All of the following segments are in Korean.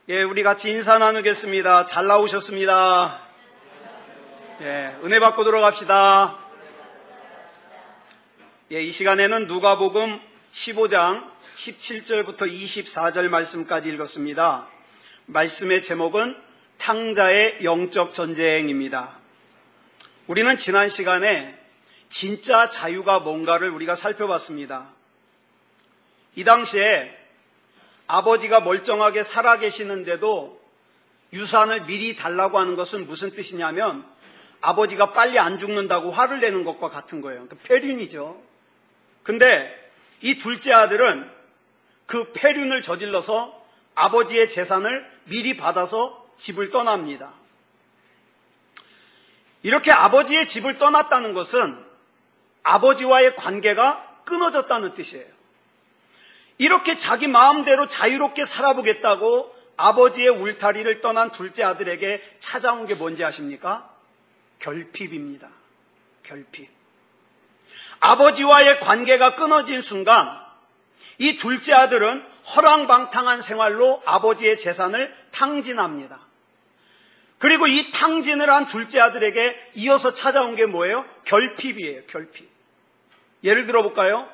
예, 우리 같이 인사 나누겠습니다. 잘 나오셨습니다. 예, 은혜 받고 들어갑시다. 예, 이 시간에는 누가복음 15장 17절부터 24절 말씀까지 읽었습니다. 말씀의 제목은 탕자의 영적 전쟁입니다. 우리는 지난 시간에 진짜 자유가 뭔가를 우리가 살펴봤습니다. 이 당시에 아버지가 멀쩡하게 살아계시는데도 유산을 미리 달라고 하는 것은 무슨 뜻이냐면 아버지가 빨리 안 죽는다고 화를 내는 것과 같은 거예요. 폐륜이죠. 근데 이 둘째 아들은 그 폐륜을 저질러서 아버지의 재산을 미리 받아서 집을 떠납니다. 이렇게 아버지의 집을 떠났다는 것은 아버지와의 관계가 끊어졌다는 뜻이에요. 이렇게 자기 마음대로 자유롭게 살아보겠다고 아버지의 울타리를 떠난 둘째 아들에게 찾아온 게 뭔지 아십니까? 결핍입니다. 결핍. 아버지와의 관계가 끊어진 순간 이 둘째 아들은 허랑방탕한 생활로 아버지의 재산을 탕진합니다. 그리고 이 탕진을 한 둘째 아들에게 이어서 찾아온 게 뭐예요? 결핍이에요. 결핍. 예를 들어 볼까요?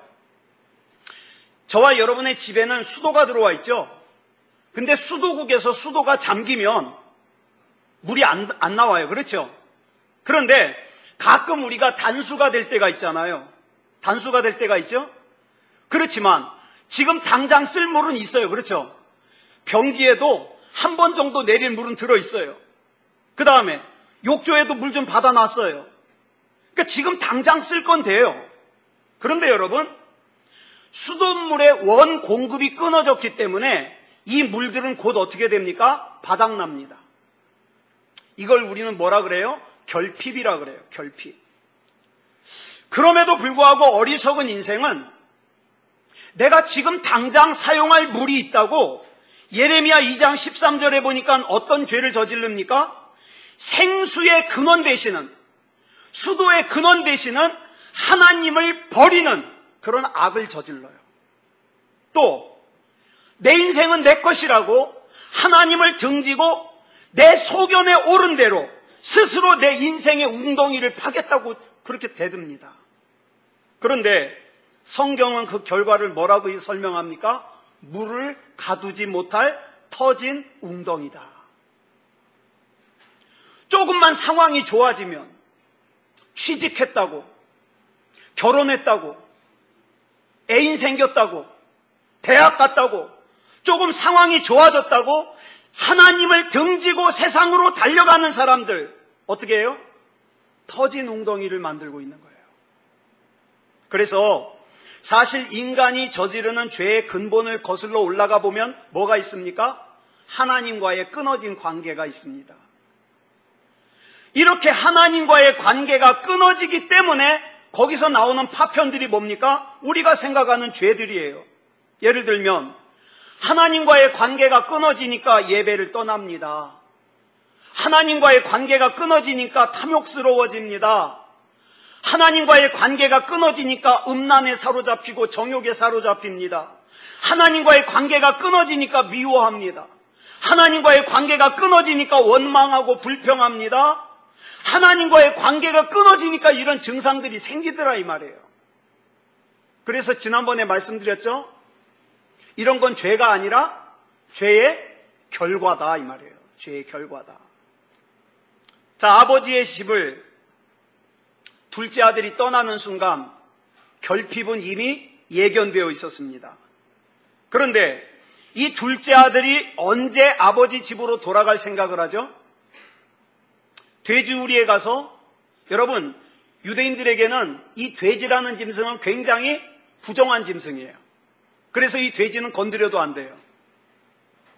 저와 여러분의 집에는 수도가 들어와 있죠. 근데 수도국에서 수도가 잠기면 물이 안 나와요. 그렇죠? 그런데 가끔 우리가 단수가 될 때가 있잖아요. 단수가 될 때가 있죠. 그렇지만 지금 당장 쓸 물은 있어요. 그렇죠? 변기에도 한 번 정도 내릴 물은 들어있어요. 그 다음에 욕조에도 물 좀 받아놨어요. 그러니까 지금 당장 쓸 건 돼요. 그런데 여러분, 수돗물의 원 공급이 끊어졌기 때문에 이 물들은 곧 어떻게 됩니까? 바닥납니다. 이걸 우리는 뭐라 그래요? 결핍이라 그래요. 결핍. 그럼에도 불구하고 어리석은 인생은 내가 지금 당장 사용할 물이 있다고 예레미야 2장 13절에 보니까 어떤 죄를 저지릅니까? 생수의 근원 되시는, 수도의 근원 되시는 하나님을 버리는 그런 악을 저질러요. 또 내 인생은 내 것이라고 하나님을 등지고 내 소견에 오른 대로 스스로 내 인생의 웅덩이를 파겠다고 그렇게 대듭니다. 그런데 성경은 그 결과를 뭐라고 설명합니까? 물을 가두지 못할 터진 웅덩이다. 조금만 상황이 좋아지면 취직했다고, 결혼했다고, 애인 생겼다고, 대학 갔다고, 조금 상황이 좋아졌다고 하나님을 등지고 세상으로 달려가는 사람들 어떻게 해요? 터진 웅덩이를 만들고 있는 거예요. 그래서 사실 인간이 저지르는 죄의 근본을 거슬러 올라가 보면 뭐가 있습니까? 하나님과의 끊어진 관계가 있습니다. 이렇게 하나님과의 관계가 끊어지기 때문에 거기서 나오는 파편들이 뭡니까? 우리가 생각하는 죄들이에요. 예를 들면 하나님과의 관계가 끊어지니까 예배를 떠납니다. 하나님과의 관계가 끊어지니까 탐욕스러워집니다. 하나님과의 관계가 끊어지니까 음란에 사로잡히고 정욕에 사로잡힙니다. 하나님과의 관계가 끊어지니까 미워합니다. 하나님과의 관계가 끊어지니까 원망하고 불평합니다. 하나님과의 관계가 끊어지니까 이런 증상들이 생기더라 이 말이에요. 그래서 지난번에 말씀드렸죠? 이런 건 죄가 아니라 죄의 결과다 이 말이에요. 죄의 결과다. 자, 아버지의 집을 둘째 아들이 떠나는 순간 결핍은 이미 예견되어 있었습니다. 그런데 이 둘째 아들이 언제 아버지 집으로 돌아갈 생각을 하죠? 돼지우리에 가서, 여러분, 유대인들에게는 이 돼지라는 짐승은 굉장히 부정한 짐승이에요. 그래서 이 돼지는 건드려도 안 돼요.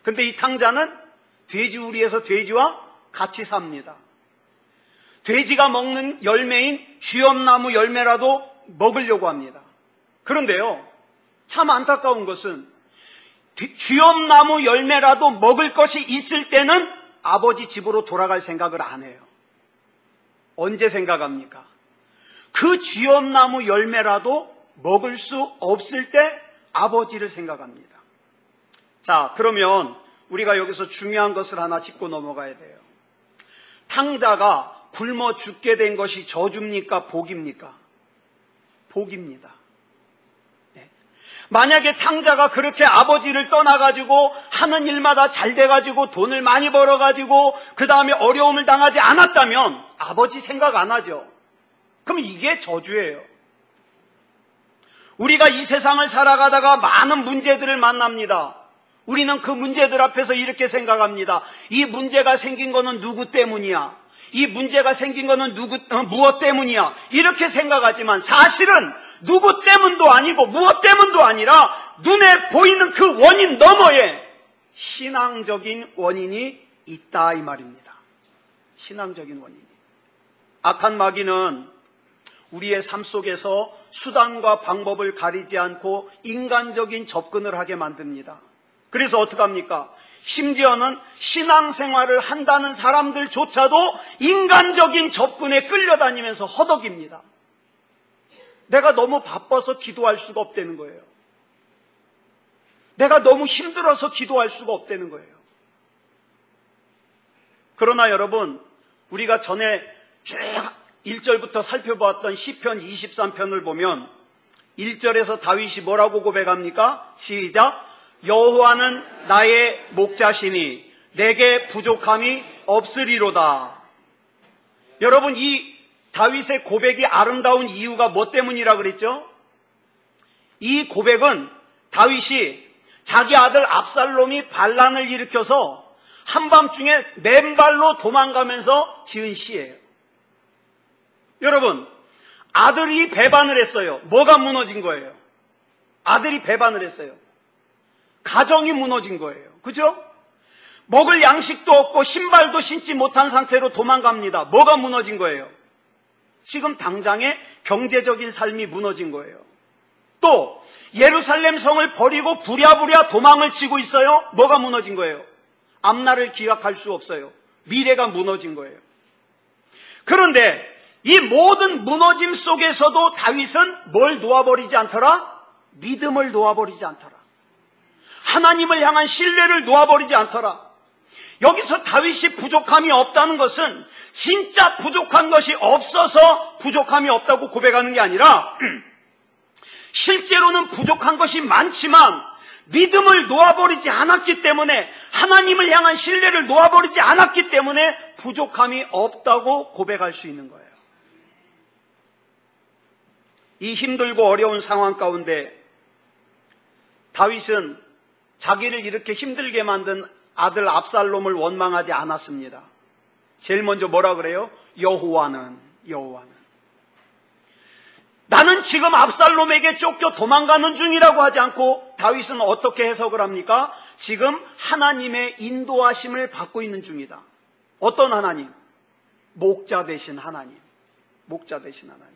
근데 이 탕자는 돼지우리에서 돼지와 같이 삽니다. 돼지가 먹는 열매인 쥐엄나무 열매라도 먹으려고 합니다. 그런데요, 참 안타까운 것은 쥐엄나무 열매라도 먹을 것이 있을 때는 아버지 집으로 돌아갈 생각을 안 해요. 언제 생각합니까? 그 쥐엄나무 열매라도 먹을 수 없을 때 아버지를 생각합니다. 자, 그러면 우리가 여기서 중요한 것을 하나 짚고 넘어가야 돼요. 탕자가 굶어 죽게 된 것이 저주입니까? 복입니까? 복입니다. 네. 만약에 탕자가 그렇게 아버지를 떠나가지고 하는 일마다 잘 돼가지고 돈을 많이 벌어가지고 그 다음에 어려움을 당하지 않았다면 아버지 생각 안 하죠. 그럼 이게 저주예요. 우리가 이 세상을 살아가다가 많은 문제들을 만납니다. 우리는 그 문제들 앞에서 이렇게 생각합니다. 이 문제가 생긴 거는 누구 때문이야? 이 문제가 생긴 거는 무엇 때문이야? 이렇게 생각하지만 사실은 누구 때문도 아니고 무엇 때문도 아니라 눈에 보이는 그 원인 너머에 신앙적인 원인이 있다 이 말입니다. 신앙적인 원인이. 악한 마귀는 우리의 삶 속에서 수단과 방법을 가리지 않고 인간적인 접근을 하게 만듭니다. 그래서 어떡합니까? 심지어는 신앙생활을 한다는 사람들조차도 인간적인 접근에 끌려다니면서 허덕입니다. 내가 너무 바빠서 기도할 수가 없다는 거예요. 내가 너무 힘들어서 기도할 수가 없다는 거예요. 그러나 여러분, 우리가 전에 쭉 1절부터 살펴보았던 시편 23편을 보면 1절에서 다윗이 뭐라고 고백합니까? 시작! 여호와는 나의 목자시니 내게 부족함이 없으리로다. 여러분, 이 다윗의 고백이 아름다운 이유가 뭐 때문이라 그랬죠? 이 고백은 다윗이 자기 아들 압살롬이 반란을 일으켜서 한밤중에 맨발로 도망가면서 지은 시예요. 여러분, 아들이 배반을 했어요. 뭐가 무너진 거예요? 아들이 배반을 했어요. 가정이 무너진 거예요. 그죠? 먹을 양식도 없고 신발도 신지 못한 상태로 도망갑니다. 뭐가 무너진 거예요? 지금 당장의 경제적인 삶이 무너진 거예요. 또 예루살렘 성을 버리고 부랴부랴 도망을 치고 있어요. 뭐가 무너진 거예요? 앞날을 기약할 수 없어요. 미래가 무너진 거예요. 그런데 이 모든 무너짐 속에서도 다윗은 뭘 놓아버리지 않더라? 믿음을 놓아버리지 않더라. 하나님을 향한 신뢰를 놓아버리지 않더라. 여기서 다윗이 부족함이 없다는 것은 진짜 부족한 것이 없어서 부족함이 없다고 고백하는 게 아니라 실제로는 부족한 것이 많지만 믿음을 놓아버리지 않았기 때문에, 하나님을 향한 신뢰를 놓아버리지 않았기 때문에 부족함이 없다고 고백할 수 있는 거예요. 이 힘들고 어려운 상황 가운데 다윗은 자기를 이렇게 힘들게 만든 아들 압살롬을 원망하지 않았습니다. 제일 먼저 뭐라 그래요? 여호와는. 나는 지금 압살롬에게 쫓겨 도망가는 중이라고 하지 않고 다윗은 어떻게 해석을 합니까? 지금 하나님의 인도하심을 받고 있는 중이다. 어떤 하나님? 목자 되신 하나님. 목자 되신 하나님.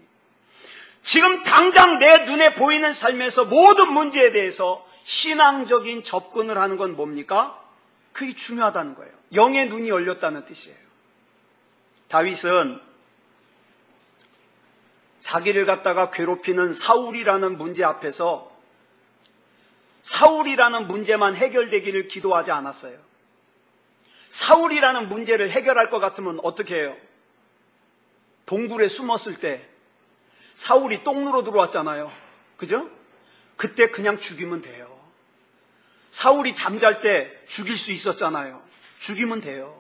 지금 당장 내 눈에 보이는 삶에서 모든 문제에 대해서 신앙적인 접근을 하는 건 뭡니까? 그게 중요하다는 거예요. 영의 눈이 열렸다는 뜻이에요. 다윗은 자기를 갖다가 괴롭히는 사울이라는 문제 앞에서 사울이라는 문제만 해결되기를 기도하지 않았어요. 사울이라는 문제를 해결할 것 같으면 어떻게 해요? 동굴에 숨었을 때 사울이 똥누로 들어왔잖아요. 그죠? 그때 그냥 죽이면 돼요. 사울이 잠잘 때 죽일 수 있었잖아요. 죽이면 돼요.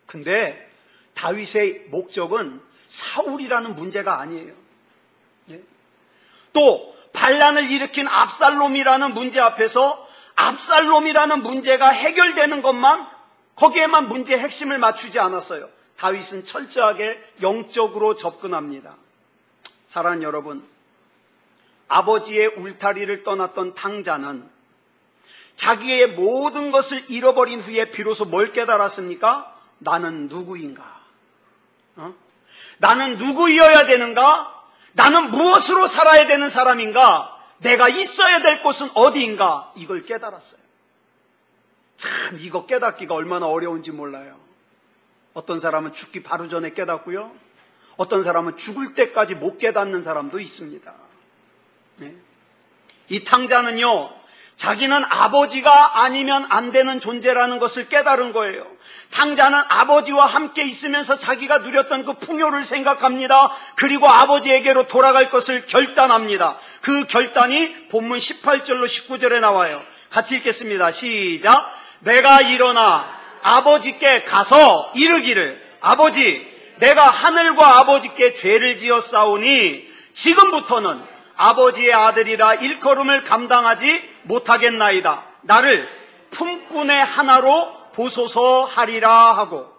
근데 다윗의 목적은 사울이라는 문제가 아니에요. 예? 또 반란을 일으킨 압살롬이라는 문제 앞에서 압살롬이라는 문제가 해결되는 것만, 거기에만 문제의 핵심을 맞추지 않았어요. 다윗은 철저하게 영적으로 접근합니다. 사랑하는 여러분, 아버지의 울타리를 떠났던 탕자는 자기의 모든 것을 잃어버린 후에 비로소 뭘 깨달았습니까? 나는 누구인가? 나는 누구이어야 되는가? 나는 무엇으로 살아야 되는 사람인가? 내가 있어야 될 곳은 어디인가? 이걸 깨달았어요. 참, 이거 깨닫기가 얼마나 어려운지 몰라요. 어떤 사람은 죽기 바로 전에 깨닫고요. 어떤 사람은 죽을 때까지 못 깨닫는 사람도 있습니다. 네. 이 탕자는요, 자기는 아버지가 아니면 안 되는 존재라는 것을 깨달은 거예요. 탕자는 아버지와 함께 있으면서 자기가 누렸던 그 풍요를 생각합니다. 그리고 아버지에게로 돌아갈 것을 결단합니다. 그 결단이 본문 18절로 19절에 나와요. 같이 읽겠습니다. 시작. 내가 일어나 아버지께 가서 이르기를, 아버지, 내가 하늘과 아버지께 죄를 지었사오니 지금부터는 아버지의 아들이라 일컬음을 감당하지 못하겠나이다. 나를 품꾼의 하나로 보소서 하리라 하고,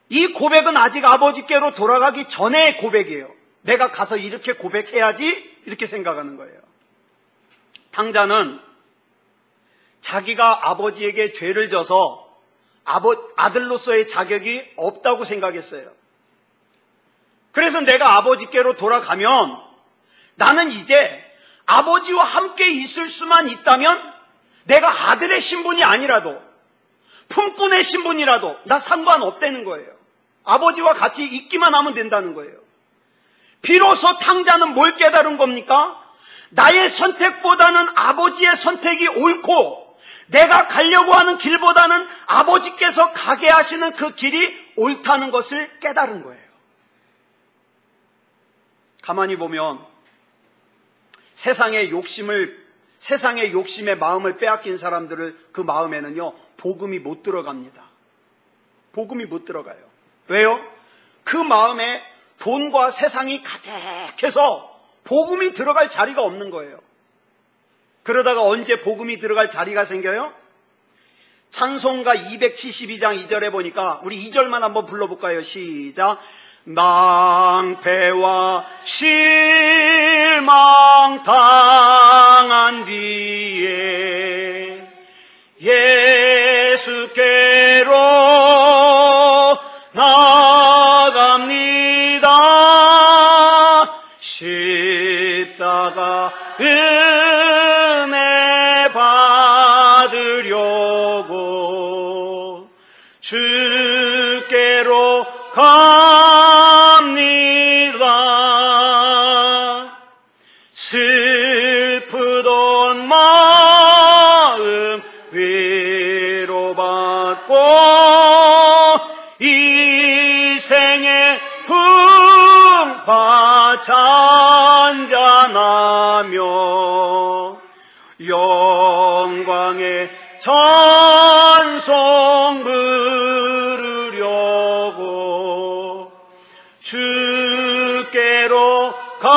이 고백은 아직 아버지께로 돌아가기 전의 고백이에요. 내가 가서 이렇게 고백해야지, 이렇게 생각하는 거예요. 탕자는 자기가 아버지에게 죄를 져서 아들로서의 자격이 없다고 생각했어요. 그래서 내가 아버지께로 돌아가면 나는 이제 아버지와 함께 있을 수만 있다면 내가 아들의 신분이 아니라도 품꾼의 신분이라도 나 상관없다는 거예요. 아버지와 같이 있기만 하면 된다는 거예요. 비로소 탕자는 뭘 깨달은 겁니까? 나의 선택보다는 아버지의 선택이 옳고, 내가 가려고 하는 길보다는 아버지께서 가게 하시는 그 길이 옳다는 것을 깨달은 거예요. 가만히 보면 세상의 욕심의 마음을 빼앗긴 사람들을, 그 마음에는요, 복음이 못 들어갑니다. 복음이 못 들어가요. 왜요? 그 마음에 돈과 세상이 가득해서 복음이 들어갈 자리가 없는 거예요. 그러다가 언제 복음이 들어갈 자리가 생겨요? 찬송가 272장 2절에 보니까, 우리 2절만 한번 불러볼까요? 시작. 낭패와 실망 당한 뒤에 예수께로 나갑니다. 십자가 은혜 받으려고 주께로 갑니다. 슬프던 마음 위로받고 이 생의 풍파 잔잔하며 영광의 찬송 부르려고 주께로 갑니다.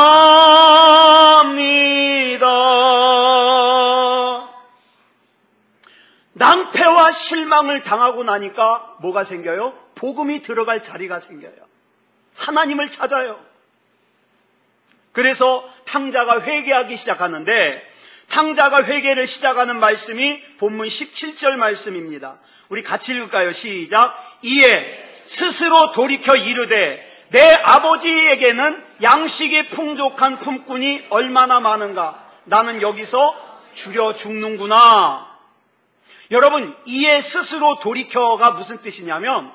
낭패와 실망을 당하고 나니까 뭐가 생겨요? 복음이 들어갈 자리가 생겨요. 하나님을 찾아요. 그래서 탕자가 회개하기 시작하는데, 탕자가 회개를 시작하는 말씀이 본문 17절 말씀입니다. 우리 같이 읽을까요? 시작. 이에 스스로 돌이켜 이르되 내 아버지에게는 양식이 풍족한 품꾼이 얼마나 많은가. 나는 여기서 줄여 죽는구나. 여러분, 이에 스스로 돌이켜가 무슨 뜻이냐면,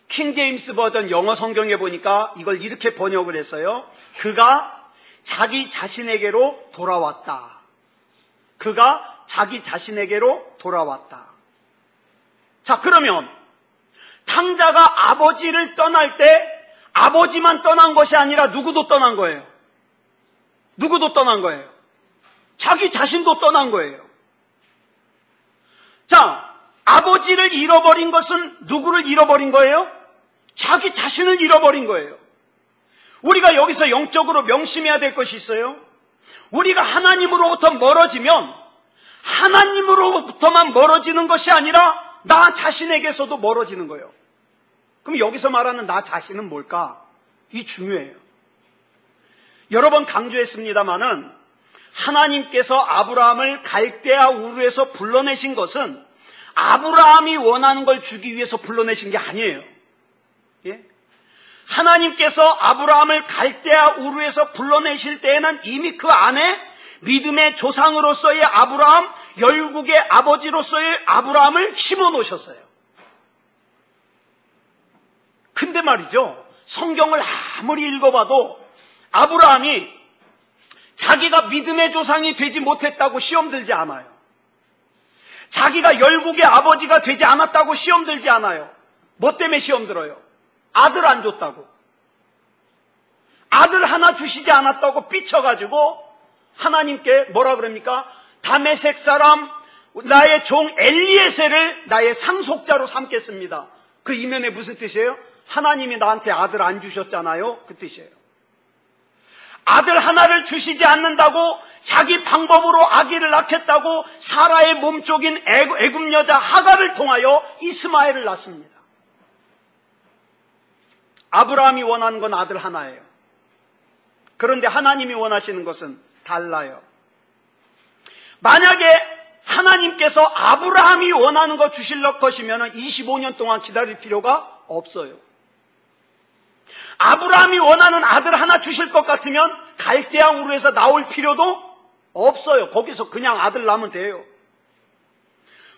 킹제임스 버전 영어 성경에 보니까 이걸 이렇게 번역을 했어요. 그가 자기 자신에게로 돌아왔다. 그가 자기 자신에게로 돌아왔다. 자, 그러면 탕자가 아버지를 떠날 때 아버지만 떠난 것이 아니라 누구도 떠난 거예요. 누구도 떠난 거예요. 자기 자신도 떠난 거예요. 자, 아버지를 잃어버린 것은 누구를 잃어버린 거예요? 자기 자신을 잃어버린 거예요. 우리가 여기서 영적으로 명심해야 될 것이 있어요. 우리가 하나님으로부터 멀어지면 하나님으로부터만 멀어지는 것이 아니라 나 자신에게서도 멀어지는 거예요. 그럼 여기서 말하는 나 자신은 뭘까? 이 중요해요. 여러 번 강조했습니다마는 하나님께서 아브라함을 갈대아 우르에서 불러내신 것은 아브라함이 원하는 걸 주기 위해서 불러내신 게 아니에요. 예? 하나님께서 아브라함을 갈대아 우르에서 불러내실 때에는 이미 그 안에 믿음의 조상으로서의 아브라함, 열국의 아버지로서의 아브라함을 심어 놓으셨어요. 근데 말이죠, 성경을 아무리 읽어봐도 아브라함이 자기가 믿음의 조상이 되지 못했다고 시험 들지 않아요. 자기가 열국의 아버지가 되지 않았다고 시험 들지 않아요. 뭐 때문에 시험 들어요? 아들 안 줬다고. 아들 하나 주시지 않았다고 삐쳐가지고 하나님께 뭐라 그럽니까? 다메섹 사람 나의 종 엘리에셀을 나의 상속자로 삼겠습니다. 그 이면에 무슨 뜻이에요? 하나님이 나한테 아들 안 주셨잖아요. 그 뜻이에요. 아들 하나를 주시지 않는다고 자기 방법으로 아기를 낳겠다고 사라의 몸쪽인 애굽 여자 하갈을 통하여 이스마엘을 낳습니다. 아브라함이 원하는 건 아들 하나예요. 그런데 하나님이 원하시는 것은 달라요. 만약에 하나님께서 아브라함이 원하는 거 주실 것이면 25년 동안 기다릴 필요가 없어요. 아브라함이 원하는 아들 하나 주실 것 같으면 갈대아 우르에서 나올 필요도 없어요. 거기서 그냥 아들 낳으면 돼요.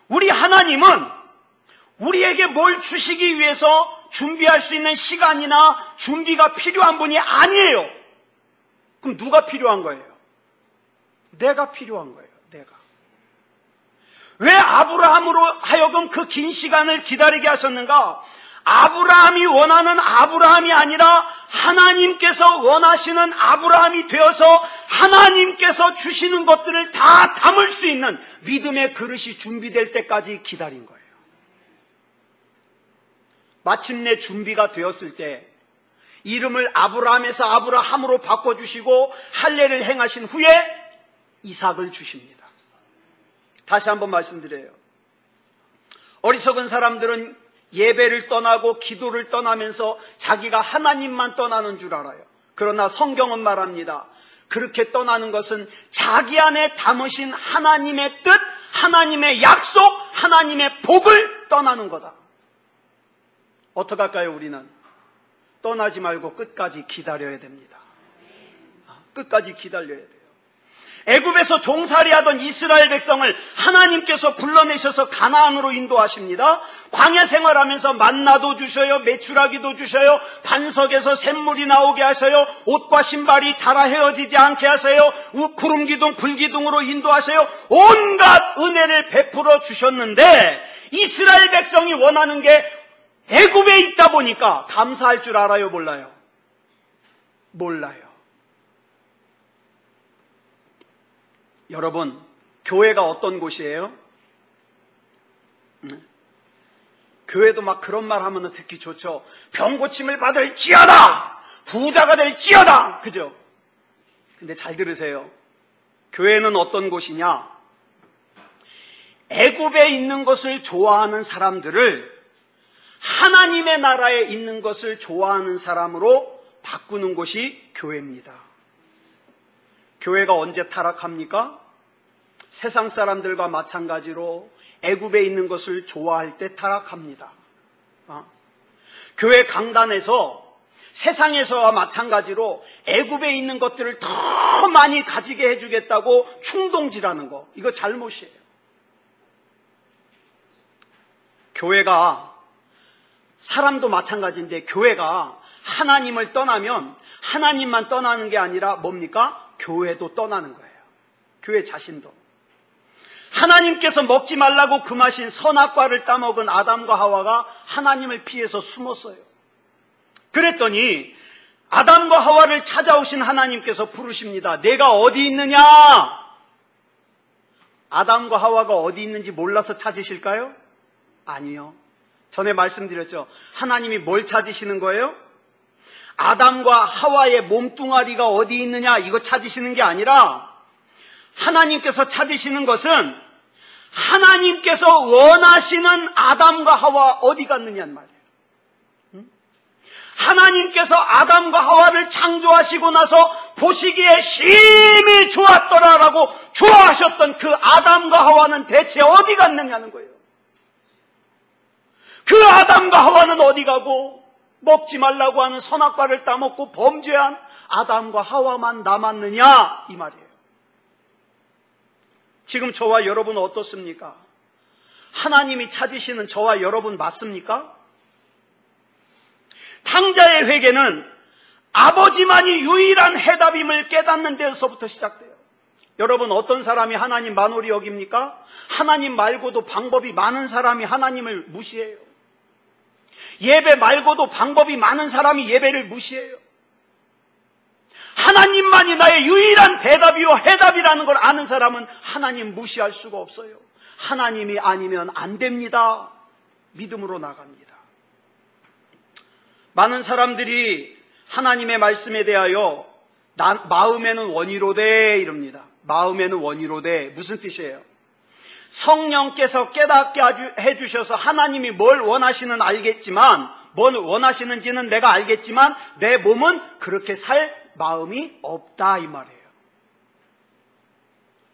우리 하나님은 우리에게 뭘 주시기 위해서 준비할 수 있는 시간이나 준비가 필요한 분이 아니에요. 그럼 누가 필요한 거예요? 내가 필요한 거예요. 내가. 왜 아브라함으로 하여금 그 긴 시간을 기다리게 하셨는가? 아브라함이 원하는 아브라함이 아니라 하나님께서 원하시는 아브라함이 되어서 하나님께서 주시는 것들을 다 담을 수 있는 믿음의 그릇이 준비될 때까지 기다린 거예요. 마침내 준비가 되었을 때 이름을 아브라함에서 아브라함으로 바꿔주시고 할례를 행하신 후에 이삭을 주십니다. 다시 한번 말씀드려요. 어리석은 사람들은 예배를 떠나고 기도를 떠나면서 자기가 하나님만 떠나는 줄 알아요. 그러나 성경은 말합니다. 그렇게 떠나는 것은 자기 안에 담으신 하나님의 뜻, 하나님의 약속, 하나님의 복을 떠나는 거다. 어떡할까요? 우리는 떠나지 말고 끝까지 기다려야 됩니다. 끝까지 기다려야 돼요. 애굽에서 종살이하던 이스라엘 백성을 하나님께서 불러내셔서 가나안으로 인도하십니다. 광야 생활하면서 만나도 주셔요. 메추라기도 주셔요. 반석에서 샘물이 나오게 하셔요. 옷과 신발이 닳아 헤어지지 않게 하세요. 구름기둥 불기둥으로 인도하셔요. 온갖 은혜를 베풀어 주셨는데 이스라엘 백성이 원하는 게 애굽에 있다 보니까 감사할 줄 알아요? 몰라요? 몰라요. 여러분, 교회가 어떤 곳이에요? 교회도 막 그런 말 하면 듣기 좋죠. 병고침을 받을 지어다! 부자가 될 지어다! 그죠? 근데 잘 들으세요. 교회는 어떤 곳이냐? 애굽에 있는 것을 좋아하는 사람들을 하나님의 나라에 있는 것을 좋아하는 사람으로 바꾸는 곳이 교회입니다. 교회가 언제 타락합니까? 세상 사람들과 마찬가지로 애굽에 있는 것을 좋아할 때 타락합니다. 교회 강단에서 세상에서와 마찬가지로 애굽에 있는 것들을 더 많이 가지게 해주겠다고 충동질하는 거, 이거 잘못이에요. 교회가, 사람도 마찬가지인데 교회가 하나님을 떠나면 하나님만 떠나는 게 아니라 뭡니까? 교회도 떠나는 거예요. 교회 자신도. 하나님께서 먹지 말라고 금하신 선악과를 따먹은 아담과 하와가 하나님을 피해서 숨었어요. 그랬더니 아담과 하와를 찾아오신 하나님께서 부르십니다. 내가 어디 있느냐? 아담과 하와가 어디 있는지 몰라서 찾으실까요? 아니요. 전에 말씀드렸죠. 하나님이 뭘 찾으시는 거예요? 아담과 하와의 몸뚱아리가 어디 있느냐 이거 찾으시는 게 아니라 하나님께서 찾으시는 것은 하나님께서 원하시는 아담과 하와 어디 갔느냐는 말이에요. 하나님께서 아담과 하와를 창조하시고 나서 보시기에 심히 좋았더라라고 좋아하셨던 그 아담과 하와는 대체 어디 갔느냐는 거예요. 그 아담과 하와는 어디 가고 먹지 말라고 하는 선악과를 따먹고 범죄한 아담과 하와만 남았느냐 이 말이에요. 지금 저와 여러분은 어떻습니까? 하나님이 찾으시는 저와 여러분 맞습니까? 탕자의 회개는 아버지만이 유일한 해답임을 깨닫는 데서부터 시작돼요. 여러분, 어떤 사람이 하나님 만홀히 여깁니까? 하나님 말고도 방법이 많은 사람이 하나님을 무시해요. 예배 말고도 방법이 많은 사람이 예배를 무시해요. 하나님만이 나의 유일한 대답이요 해답이라는 걸 아는 사람은 하나님 무시할 수가 없어요. 하나님이 아니면 안 됩니다. 믿음으로 나갑니다. 많은 사람들이 하나님의 말씀에 대하여 마음에는 원이로되 이럽니다. 마음에는 원이로되 무슨 뜻이에요? 성령께서 깨닫게 해주셔서 하나님이 뭘 원하시는 알겠지만, 뭘 원하시는지는 내가 알겠지만 내 몸은 그렇게 살 마음이 없다 이 말이에요.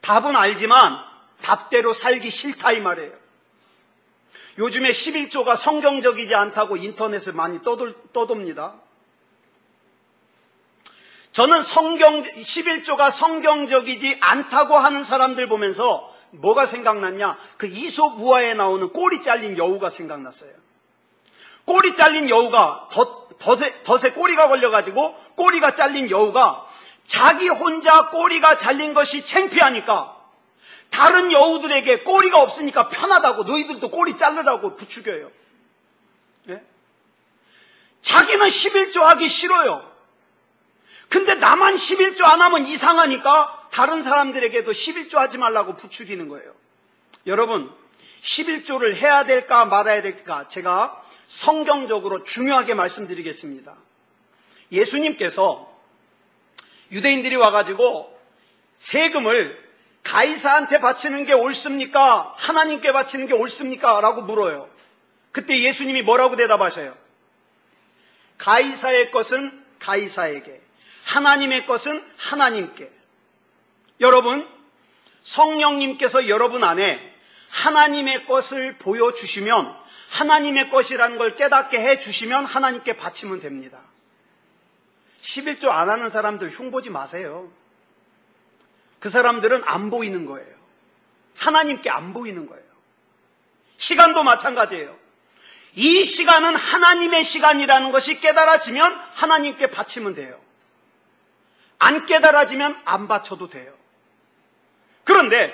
답은 알지만 답대로 살기 싫다 이 말이에요. 요즘에 11조가 성경적이지 않다고 인터넷에 많이 떠돕니다. 저는 11조가 성경적이지 않다고 하는 사람들 보면서 뭐가 생각났냐? 그 이솝 우화에 나오는 꼬리 잘린 여우가 생각났어요. 꼬리 잘린 여우가 덫에 꼬리가 걸려가지고 꼬리가 잘린 여우가 자기 혼자 꼬리가 잘린 것이 창피하니까 다른 여우들에게 꼬리가 없으니까 편하다고 너희들도 꼬리 자르라고 부추겨요. 네? 자기는 11조 하기 싫어요. 근데 나만 11조 안 하면 이상하니까 다른 사람들에게도 11조 하지 말라고 부추기는 거예요. 여러분, 11조를 해야 될까 말아야 될까 제가 성경적으로 중요하게 말씀드리겠습니다. 예수님께서 유대인들이 와가지고 세금을 가이사한테 바치는 게 옳습니까? 하나님께 바치는 게 옳습니까? 라고 물어요. 그때 예수님이 뭐라고 대답하셔요? 가이사의 것은 가이사에게, 하나님의 것은 하나님께. 여러분, 성령님께서 여러분 안에 하나님의 것을 보여주시면, 하나님의 것이라는 걸 깨닫게 해주시면 하나님께 바치면 됩니다. 11조 안 하는 사람들 흉보지 마세요. 그 사람들은 안 보이는 거예요. 하나님께 안 보이는 거예요. 시간도 마찬가지예요. 이 시간은 하나님의 시간이라는 것이 깨달아지면 하나님께 바치면 돼요. 안 깨달아지면 안 바쳐도 돼요. 그런데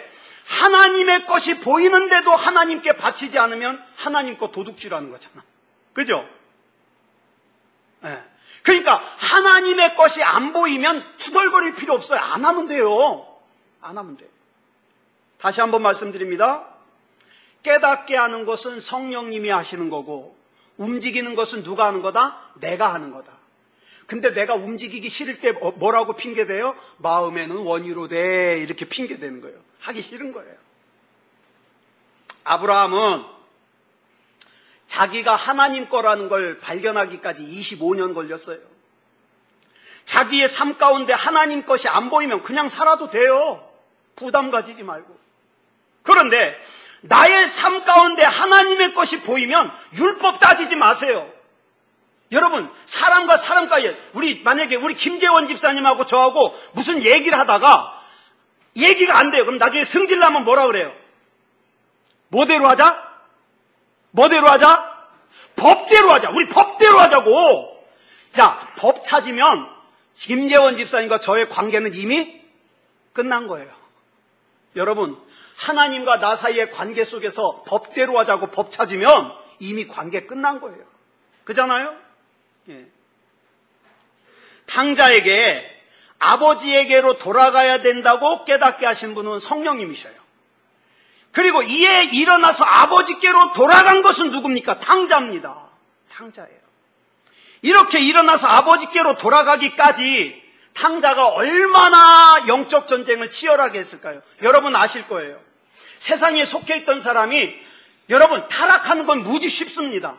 하나님의 것이 보이는데도 하나님께 바치지 않으면 하나님 거 도둑질하는 거잖아. 그죠? 네. 그러니까 하나님의 것이 안 보이면 투덜거릴 필요 없어요. 안 하면 돼요. 안 하면 돼요. 다시 한번 말씀드립니다. 깨닫게 하는 것은 성령님이 하시는 거고 움직이는 것은 누가 하는 거다? 내가 하는 거다. 근데 내가 움직이기 싫을 때 뭐라고 핑계대요? 마음에는 원이로되 이렇게 핑계대는 거예요. 하기 싫은 거예요. 아브라함은 자기가 하나님 거라는 걸 발견하기까지 25년 걸렸어요. 자기의 삶 가운데 하나님 것이 안 보이면 그냥 살아도 돼요. 부담 가지지 말고. 그런데 나의 삶 가운데 하나님의 것이 보이면 율법 따지지 마세요. 여러분, 사람과 사람과의 만약에 우리 김재원 집사님하고 저하고 무슨 얘기를 하다가 얘기가 안 돼요. 그럼 나중에 승질나면 뭐라 그래요? 뭐대로 하자? 뭐대로 하자? 법대로 하자. 우리 법대로 하자고. 자, 법 찾으면 김재원 집사님과 저의 관계는 이미 끝난 거예요. 여러분, 하나님과 나 사이의 관계 속에서 법대로 하자고 법 찾으면 이미 관계 끝난 거예요. 그잖아요? 예. 탕자에게 아버지에게로 돌아가야 된다고 깨닫게 하신 분은 성령님이셔요. 그리고 이에 일어나서 아버지께로 돌아간 것은 누굽니까? 탕자입니다. 탕자예요. 이렇게 일어나서 아버지께로 돌아가기까지 탕자가 얼마나 영적 전쟁을 치열하게 했을까요? 여러분 아실 거예요. 세상에 속해 있던 사람이 여러분 타락하는 건 무지 쉽습니다.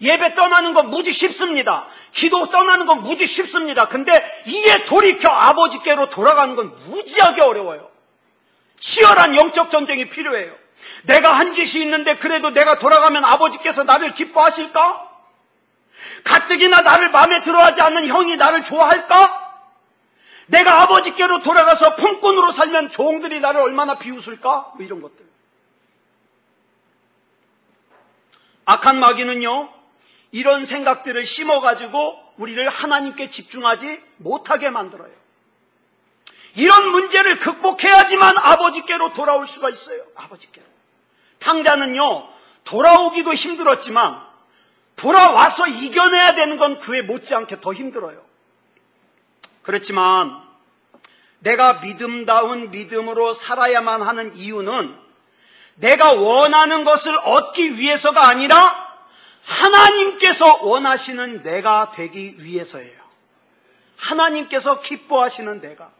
예배 떠나는 건 무지 쉽습니다. 기도 떠나는 건 무지 쉽습니다. 근데 이에 돌이켜 아버지께로 돌아가는 건 무지하게 어려워요. 치열한 영적 전쟁이 필요해요. 내가 한 짓이 있는데 그래도 내가 돌아가면 아버지께서 나를 기뻐하실까? 가뜩이나 나를 마음에 들어하지 않는 형이 나를 좋아할까? 내가 아버지께로 돌아가서 품꾼으로 살면 종들이 나를 얼마나 비웃을까? 뭐 이런 것들. 악한 마귀는요, 이런 생각들을 심어가지고 우리를 하나님께 집중하지 못하게 만들어요. 이런 문제를 극복해야지만 아버지께로 돌아올 수가 있어요. 아버지께로. 탕자는요, 돌아오기도 힘들었지만 돌아와서 이겨내야 되는 건 그에 못지않게 더 힘들어요. 그렇지만 내가 믿음다운 믿음으로 살아야만 하는 이유는 내가 원하는 것을 얻기 위해서가 아니라 하나님께서 원하시는 내가 되기 위해서예요. 하나님께서 기뻐하시는 내가.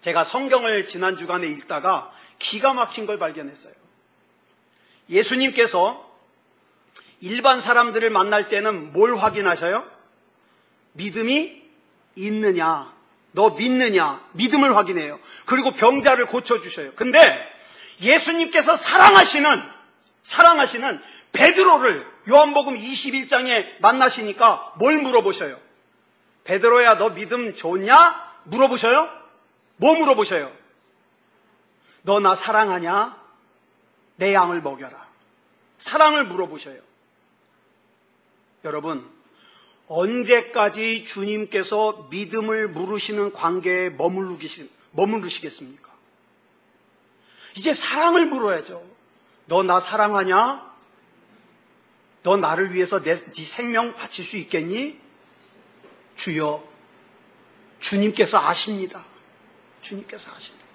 제가 성경을 지난 주간에 읽다가 기가 막힌 걸 발견했어요. 예수님께서 일반 사람들을 만날 때는 뭘 확인하셔요? 믿음이 있느냐, 너 믿느냐, 믿음을 확인해요. 그리고 병자를 고쳐주셔요. 근데 예수님께서 사랑하시는 베드로를 요한복음 21장에 만나시니까 뭘 물어보셔요? 베드로야, 너 믿음 좋냐? 물어보셔요? 뭐 물어보셔요? 너 나 사랑하냐? 내 양을 먹여라. 사랑을 물어보셔요. 여러분, 언제까지 주님께서 믿음을 물으시는 관계에 머무르시겠습니까? 이제 사랑을 물어야죠. 너 나 사랑하냐? 너 나를 위해서 네 생명 바칠 수 있겠니? 주여, 주님께서 아십니다. 주님께서 아십니다.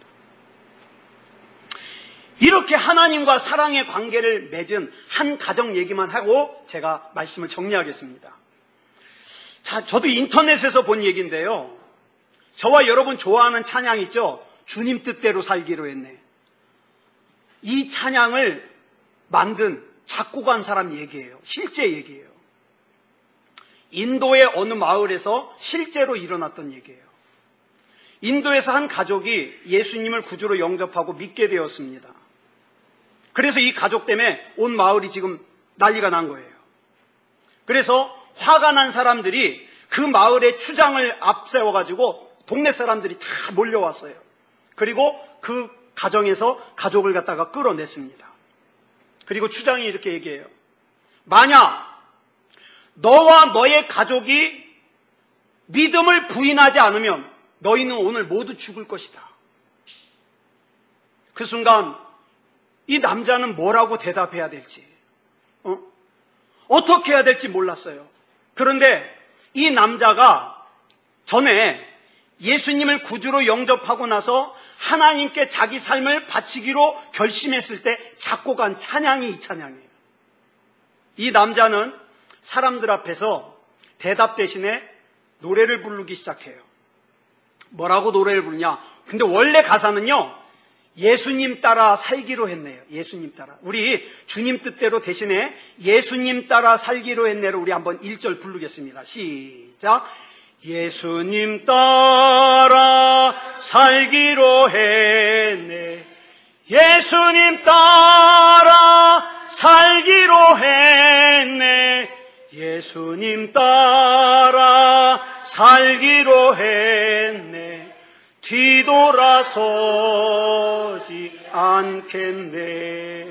이렇게 하나님과 사랑의 관계를 맺은 한 가정 얘기만 하고 제가 말씀을 정리하겠습니다. 자, 저도 인터넷에서 본 얘기인데요. 저와 여러분 좋아하는 찬양 있죠? 주님 뜻대로 살기로 했네. 이 찬양을 만든 작곡한 사람 얘기예요. 실제 얘기예요. 인도의 어느 마을에서 실제로 일어났던 얘기예요. 인도에서 한 가족이 예수님을 구주로 영접하고 믿게 되었습니다. 그래서 이 가족 때문에 온 마을이 지금 난리가 난 거예요. 그래서 화가 난 사람들이 그 마을의 추장을 앞세워가지고 동네 사람들이 다 몰려왔어요. 그리고 그 가정에서 가족을 갖다가 끌어냈습니다. 그리고 추장이 이렇게 얘기해요. 만약 너와 너의 가족이 믿음을 부인하지 않으면 너희는 오늘 모두 죽을 것이다. 그 순간 이 남자는 뭐라고 대답해야 될지, 어떻게 해야 될지 몰랐어요. 그런데 이 남자가 전에 예수님을 구주로 영접하고 나서 하나님께 자기 삶을 바치기로 결심했을 때 작곡한 찬양이 이 찬양이에요. 이 남자는 사람들 앞에서 대답 대신에 노래를 부르기 시작해요. 뭐라고 노래를 부르냐? 근데 원래 가사는요, 예수님 따라 살기로 했네요. 예수님 따라. 우리 주님 뜻대로 대신에 예수님 따라 살기로 했네를 우리 한번 1절 부르겠습니다. 시작. 예수님 따라 살기로 했네. 예수님 따라 살기로 했네. 예수님 따라 살기로 했네. 뒤돌아서지 않겠네.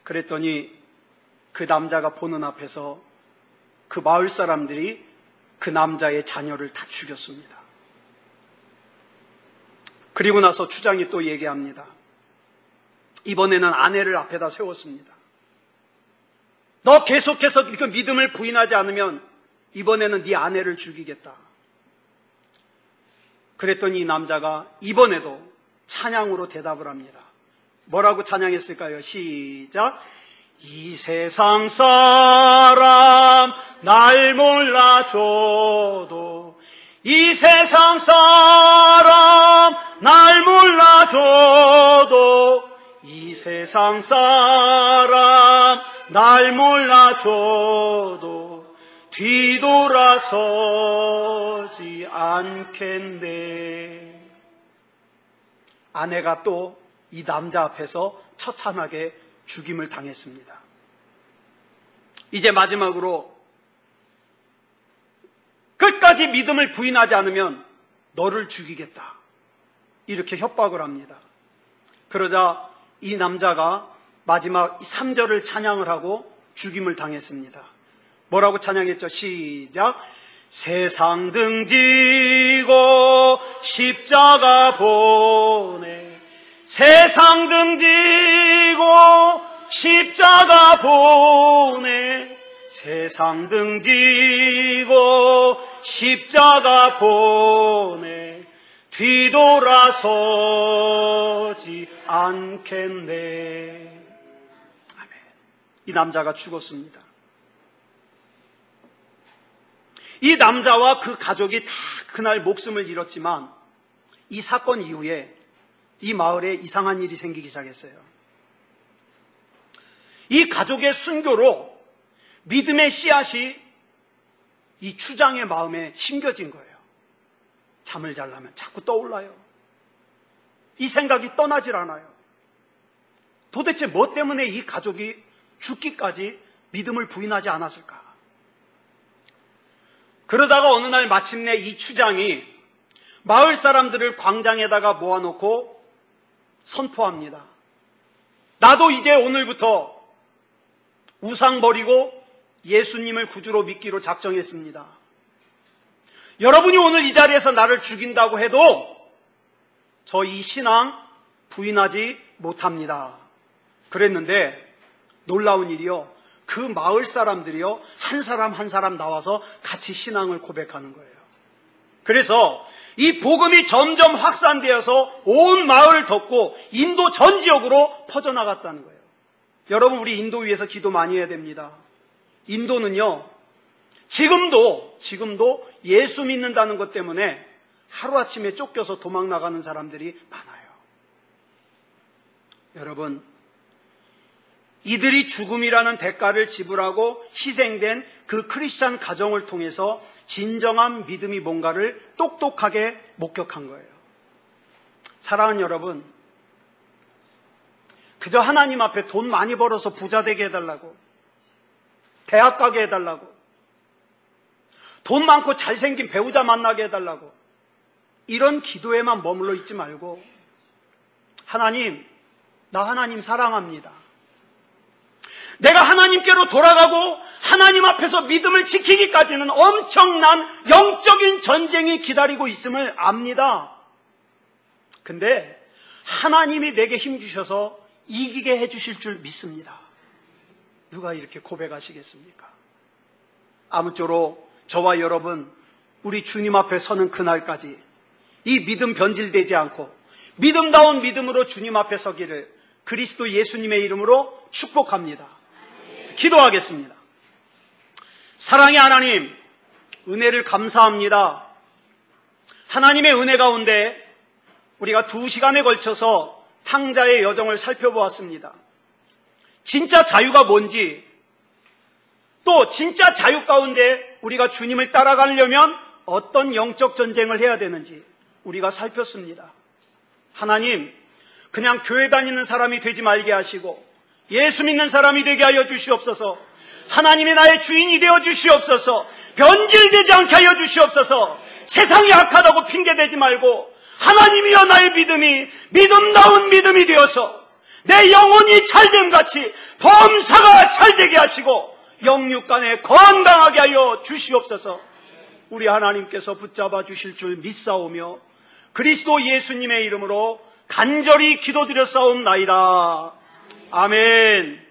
그랬더니 그 남자가 보는 앞에서 그 마을 사람들이 그 남자의 자녀를 다 죽였습니다. 그리고 나서 추장이 또 얘기합니다. 이번에는 아내를 앞에다 세웠습니다. 너 계속해서 그 믿음을 부인하지 않으면 이번에는 네 아내를 죽이겠다. 그랬더니 이 남자가 이번에도 찬양으로 대답을 합니다. 뭐라고 찬양했을까요? 시작. 이 세상 사람 날 몰라줘도, 이 세상 사람 날 몰라줘도, 이 세상 사람 날 몰라줘도 뒤돌아서지 않겠네. 아내가 또 이 남자 앞에서 처참하게 죽임을 당했습니다. 이제 마지막으로 끝까지 믿음을 부인하지 않으면 너를 죽이겠다. 이렇게 협박을 합니다. 그러자 이 남자가 마지막 3절을 찬양을 하고 죽임을 당했습니다. 뭐라고 찬양했죠? 시작. 세상 등지고 십자가 보내. 세상 등지고 십자가 보내. 세상 등지고 십자가 보내. 뒤돌아서지 않겠네. 아멘. 이 남자가 죽었습니다. 이 남자와 그 가족이 다 그날 목숨을 잃었지만 이 사건 이후에 이 마을에 이상한 일이 생기기 시작했어요. 이 가족의 순교로 믿음의 씨앗이 이 추장의 마음에 심겨진 거예요. 잠을 자려면 자꾸 떠올라요. 이 생각이 떠나질 않아요. 도대체 뭐 때문에 이 가족이 죽기까지 믿음을 부인하지 않았을까? 그러다가 어느 날 마침내 이 추장이 마을 사람들을 광장에다가 모아놓고 선포합니다. 나도 이제 오늘부터 우상 버리고 예수님을 구주로 믿기로 작정했습니다. 여러분이 오늘 이 자리에서 나를 죽인다고 해도 저 이 신앙 부인하지 못합니다. 그랬는데 놀라운 일이요. 그 마을 사람들이요. 한 사람 한 사람 나와서 같이 신앙을 고백하는 거예요. 그래서 이 복음이 점점 확산되어서 온 마을을 덮고 인도 전 지역으로 퍼져나갔다는 거예요. 여러분, 우리 인도 위해서 기도 많이 해야 됩니다. 인도는요, 지금도 예수 믿는다는 것 때문에 하루아침에 쫓겨서 도망 나가는 사람들이 많아요. 여러분, 이들이 죽음이라는 대가를 지불하고 희생된 그 크리스찬 가정을 통해서 진정한 믿음이 뭔가를 똑똑하게 목격한 거예요. 사랑하는 여러분, 그저 하나님 앞에 돈 많이 벌어서 부자 되게 해달라고, 대학 가게 해달라고, 돈 많고 잘생긴 배우자 만나게 해달라고, 이런 기도에만 머물러 있지 말고, 하나님, 나 하나님 사랑합니다. 내가 하나님께로 돌아가고 하나님 앞에서 믿음을 지키기까지는 엄청난 영적인 전쟁이 기다리고 있음을 압니다. 근데 하나님이 내게 힘 주셔서 이기게 해주실 줄 믿습니다. 누가 이렇게 고백하시겠습니까? 아무쪼록 저와 여러분, 우리 주님 앞에 서는 그날까지 이 믿음 변질되지 않고 믿음다운 믿음으로 주님 앞에 서기를 그리스도 예수님의 이름으로 축복합니다. 기도하겠습니다. 사랑의 하나님, 은혜를 감사합니다. 하나님의 은혜 가운데 우리가 2시간에 걸쳐서 탕자의 여정을 살펴보았습니다. 진짜 자유가 뭔지, 또 진짜 자유 가운데 우리가 주님을 따라가려면 어떤 영적 전쟁을 해야 되는지 우리가 살폈습니다. 하나님, 그냥 교회 다니는 사람이 되지 말게 하시고 예수 믿는 사람이 되게 하여 주시옵소서. 하나님이 나의 주인이 되어 주시옵소서. 변질되지 않게 하여 주시옵소서. 세상이 악하다고 핑계대지 말고 하나님이여 나의 믿음이 믿음다운 믿음이 되어서 내 영혼이 잘됨같이 범사가 잘되게 하시고 영육간에 건강하게 하여 주시옵소서. 우리 하나님께서 붙잡아 주실 줄 믿사오며 그리스도 예수님의 이름으로 간절히 기도드렸사옵나이다. 아멘.